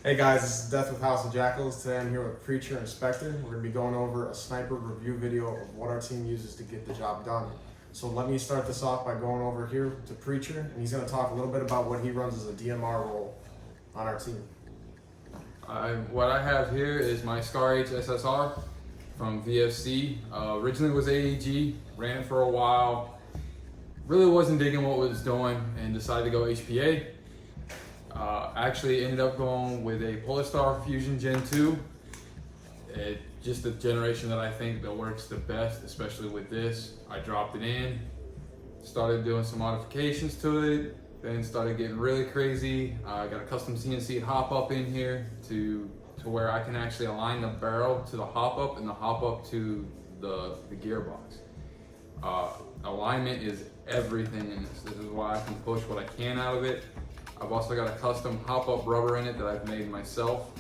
Hey guys, this is Death with House of Jackals. Today I'm here with Preacher and Spectre. We're going to be going over a sniper review video of what our team uses to get the job done. So let me start this off by going over here to Preacher, and he's going to talk a little bit about what he runs as a DMR role on our team. What I have here is my Scar H SSR from VFC. Originally was AEG, ran it for a while, really wasn't digging what it was doing and decided to go HPA. Actually ended up going with a Polarstar Fusion Gen 2. Just the generation that I think that works the best, especially with this. I dropped it in, started doing some modifications to it, then started getting really crazy. I got a custom CNC hop up in here to where I can actually align the barrel to the hop up and the hop up to the gearbox. Alignment is everything in this. This is why I can push what I can out of it. I've also got a custom hop-up rubber in it that I've made myself.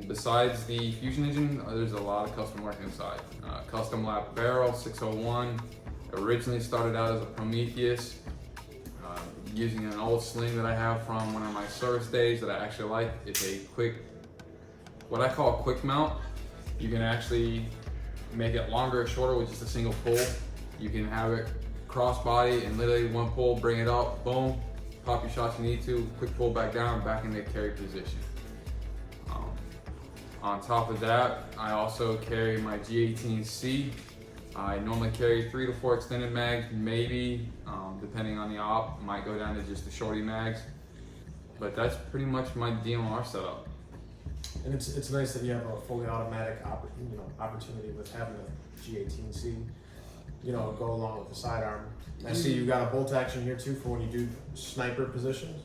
Besides the Fusion engine, there's a lot of custom work inside. Custom lap barrel, 601. Originally started out as a Prometheus, using an old sling that I have from one of my service days that I actually like. It's a quick, what I call a quick mount. You can actually make it longer or shorter with just a single pull. You can have it crossbody and literally one pull, bring it up, boom, pop your shots you need to, quick pull back down, back in the carry position. On top of that, I also carry my G18C. I normally carry 3 to 4 extended mags, maybe, depending on the op, might go down to just the shorty mags. But that's pretty much my DMR setup. And it's nice that you have a fully automatic opportunity with having a G18C. Go along with the sidearm. I see you got a bolt action here too for when you do sniper positions.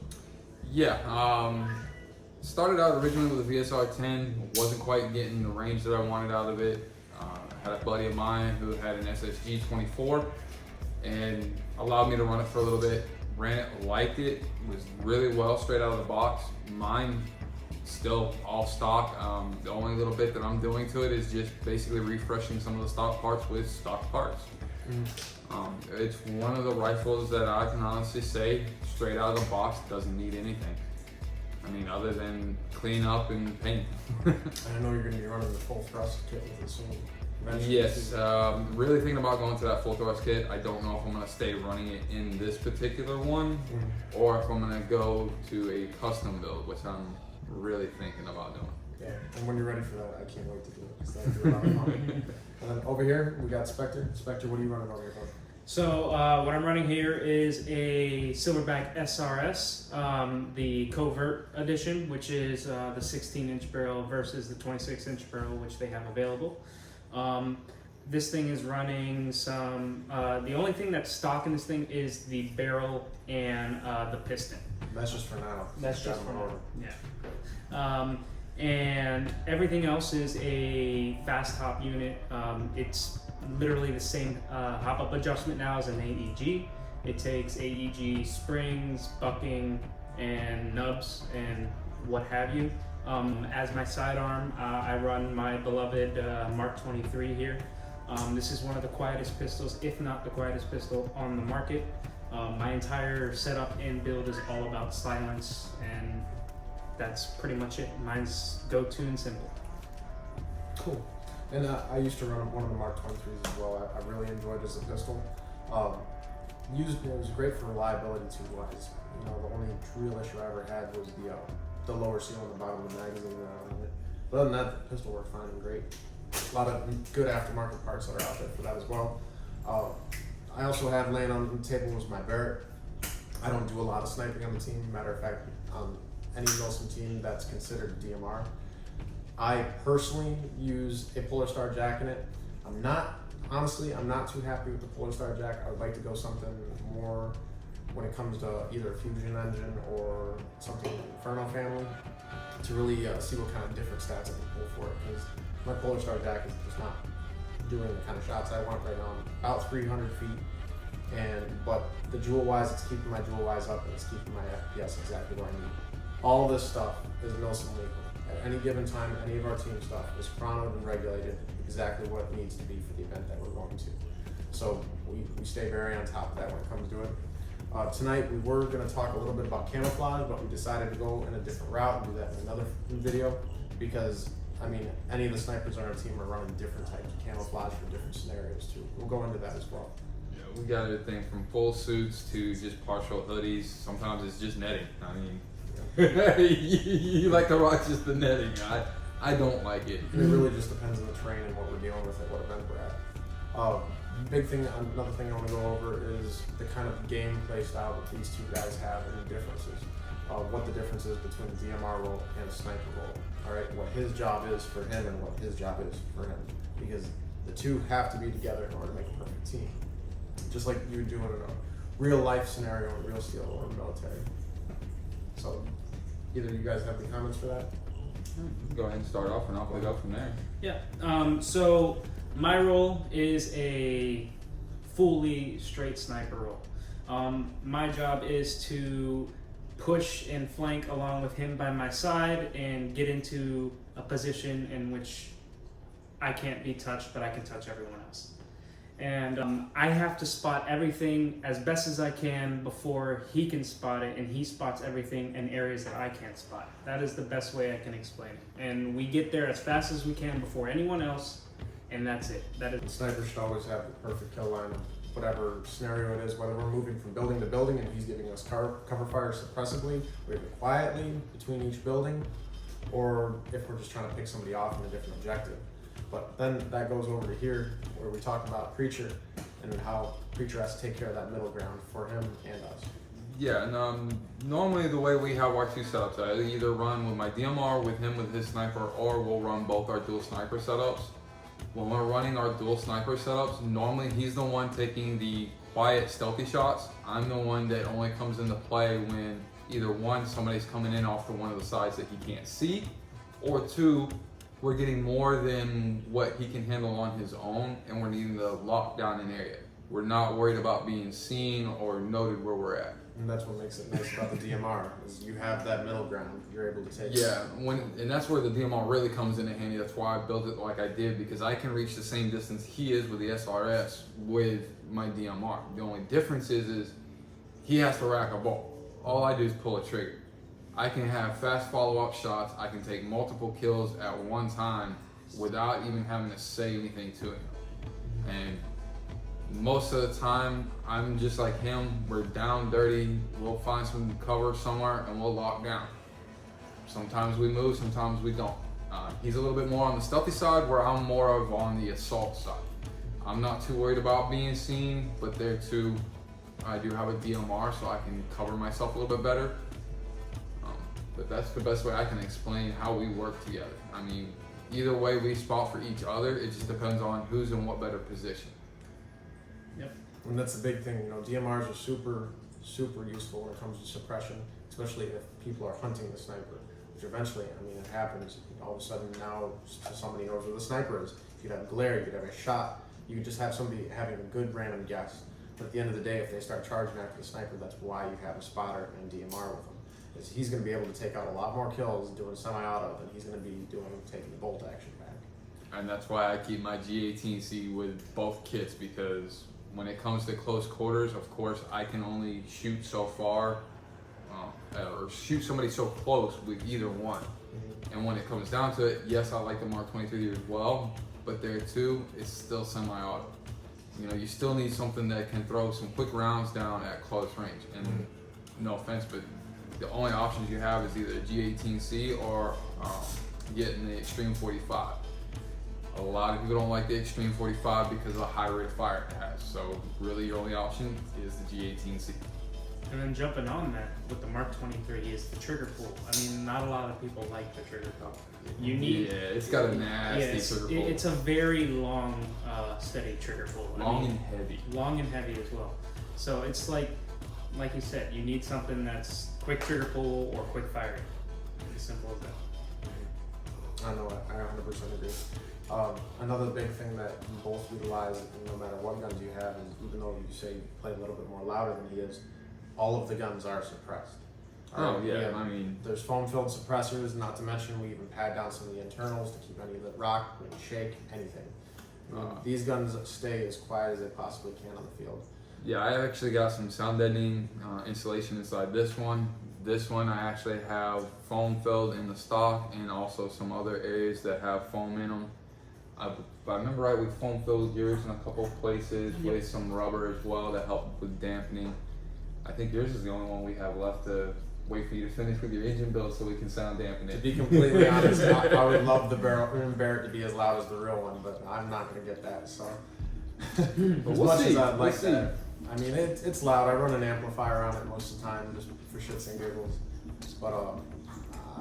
Yeah, started out originally with a VSR-10, wasn't quite getting the range that I wanted out of it. Had a buddy of mine who had an SSG-24 and allowed me to run it for a little bit. Ran it, liked it, was really well straight out of the box. Mine still all stock. The only little bit that I'm doing to it is just basically refreshing some of the stock parts with stock parts. It's one of the rifles that I can honestly say straight out of the box doesn't need anything. Other than clean up and paint. And I know you're going to be running the full thrust kit with this soon. Yes, really thinking about going to that full thrust kit. I don't know if I'm going to stay running it in this particular one or if I'm going to go to a custom build, which I'm really thinking about doing. Yeah, and when you're ready for that, I can't wait to do it because that'll be a lot of fun. And then over here, we got Spectre. Spectre, what are you running over here for? So what I'm running here is a Silverback SRS, the Covert edition, which is the 16-inch barrel versus the 26-inch barrel, which they have available. This thing is running some, the only thing that's stock in this thing is the barrel and the piston. That's just for now. That's just for now, yeah. And everything else is a fast hop unit. It's literally the same hop-up adjustment now as an AEG. It takes AEG springs, bucking, and nubs, and what have you. As my sidearm, I run my beloved Mark 23 here. This is one of the quietest pistols, if not the quietest pistol on the market. My entire setup and build is all about silence, and that's pretty much it. Mine's go-to and simple. Cool. And I used to run one of the Mark 23s as well. I really enjoyed it as a pistol. It was great for reliability too. The only real issue I ever had was the lower seal on the bottom of the magazine. But other than that, the pistol worked fine and great. A lot of good aftermarket parts that are out there for that as well. I also have laying on the table was my Barrett. I don't do a lot of sniping on the team. Matter of fact, any MILSIM team that's considered a DMR. I personally use a Polarstar jack in it. I'm not too happy with the Polarstar jack. I would like to go something more when it comes to either a Fusion engine or something Inferno family to really see what kind of different stats I can pull for it, because my Polarstar jack is just not doing the kind of shots I want right now. I'm about 300 feet, but the jewel wise, it's keeping my jewel wise up and it's keeping my FPS exactly where I need. All this stuff is MILSIM legal. At any given time, any of our team stuff is chronoed and regulated exactly what it needs to be for the event that we're going to. So we stay very on top of that when it comes to it. Tonight we were going to talk a little bit about camouflage, but we decided to go in a different route and do that in another video because, I mean, any of the snipers on our team are running different types of camouflage for different scenarios too. We'll go into that as well. Yeah, we got everything from full suits to just partial hoodies. Sometimes it's just netting. I mean, you like to rock just the netting. I don't like it. It really just depends on the terrain and what we're dealing with at what event we're at. Another thing I want to go over is the kind of gameplay style that these two guys have and the differences. What the difference is between the DMR role and a sniper role. All right, what his job is for him and what his job is for him, because the two have to be together in order to make a perfect team. Just like you would do in a real life scenario in real steel or military. So, either of you guys have any comments for that? Go ahead and start off, and I'll pick up from there. Yeah. So my role is a fully straight sniper role. My job is to push and flank along with him by my side and get into a position in which I can't be touched, but I can touch everyone else. And I have to spot everything as best as I can before he can spot it, and he spots everything in areas that I can't spot. That is the best way I can explain it. And we get there as fast as we can before anyone else, and that's it. That is. The sniper should always have the perfect kill line of whatever scenario it is, whether we're moving from building to building and he's giving us cover fire suppressively, or even quietly between each building, or if we're just trying to pick somebody off in a different objective. But then that goes over to here where we talk about Preacher and how Preacher has to take care of that middle ground for him and us. Yeah, and normally the way we have our two setups, I either run with my DMR with him with his sniper, or we'll run both our dual sniper setups. When we're running our dual sniper setups, normally he's the one taking the quiet, stealthy shots. I'm the one that only comes into play when either one, somebody's coming in off the one of the sides that he can't see, or two, we're getting more than what he can handle on his own, and we're needing to lock down an area. We're not worried about being seen or noted where we're at. And that's what makes it nice about the DMR, is you have that middle ground you're able to take. Yeah, and that's where the DMR really comes into handy. That's why I built it like I did, because I can reach the same distance he is with the SRS with my DMR. The only difference is he has to rack a bolt. All I do is pull a trigger. I can have fast follow-up shots. I can take multiple kills at one time without even having to say anything to him. And most of the time, I'm just like him. We're down dirty. We'll find some cover somewhere and we'll lock down. Sometimes we move, sometimes we don't. He's a little bit more on the stealthy side, where I'm more of on the assault side. I'm not too worried about being seen, but there too, I do have a DMR, so I can cover myself a little bit better. But that's the best way I can explain how we work together. I mean, either way we spot for each other, it just depends on who's in what better position. Yep. And that's the big thing, you know, DMRs are super, super useful when it comes to suppression, especially if people are hunting the sniper, which eventually, I mean, it happens. All of a sudden now somebody knows where the sniper is. You could have glare, you could have a shot, you could just have somebody having a good random guess. But at the end of the day, if they start charging after the sniper, that's why you have a spotter and DMR with them. Is he's going to be able to take out a lot more kills doing semi-auto than he's going to be doing taking the bolt action back. And that's why I keep my G18C with both kits, because when it comes to close quarters, of course, I can only shoot so far, or shoot somebody so close with either one. And when it comes down to it, yes, I like the Mark 23 as well, but there too, it's still semi-auto. You know, you still need something that can throw some quick rounds down at close range. And no offense, but the only options you have is either a G18C or getting the Extreme 45. A lot of people don't like the Extreme 45 because of the high rate of fire it has. So really your only option is the G18C. And then jumping on that with the Mark 23 is the trigger pull. I mean, not a lot of people like the trigger pull. You need, yeah, it's got a nasty trigger pull. It's a very long, steady trigger pull. Long and heavy. Long and heavy as well. So it's like you said, you need something that's quick trigger pull or quick firing. As simple as that. I know, I 100% agree. Another big thing that you both utilize, no matter what guns you have, is even though you say you play a little bit more louder than he is, all of the guns are suppressed. Oh yeah, I mean, there's foam-filled suppressors, not to mention we even pad down some of the internals to keep any of it rock, any shake, anything. These guns stay as quiet as they possibly can on the field. Yeah, I actually got some sound deadening insulation inside this one. This one I actually have foam filled in the stock and also some other areas that have foam in them. If I remember right, we foam filled yours in a couple of places with some rubber as well that helped with dampening. I think yours is the only one we have left to wait for you to finish with your engine build so we can sound dampen To it. be completely honest, I would love the Barrett to be as loud as the real one, but I'm not going to get that. So But as we'll much see. as I'd like We'll see. that, I mean it's loud. I run an amplifier on it most of the time just for shits and giggles. But I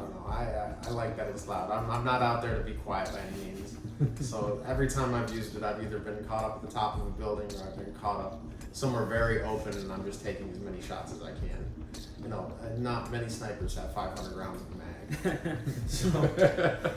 don't know. I like that it's loud. I'm not out there to be quiet by any means. So every time I've used it, I've either been caught up at the top of a building or I've been caught up somewhere very open, and I'm just taking as many shots as I can. You know, not many snipers have 500 rounds in the mag. So,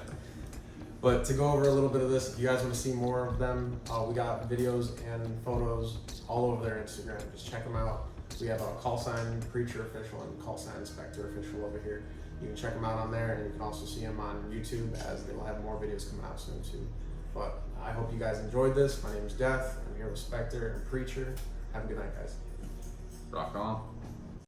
but to go over a little bit of this, if you guys want to see more of them, we got videos and photos all over their Instagram. Just check them out. We have a call sign preacher official and call sign inspector official over here. You can check them out on there, and you can also see them on YouTube, as they will have more videos coming out soon too. But I hope you guys enjoyed this. My name is Death. I'm here with Spectre and Preacher. Have a good night, guys. Rock on.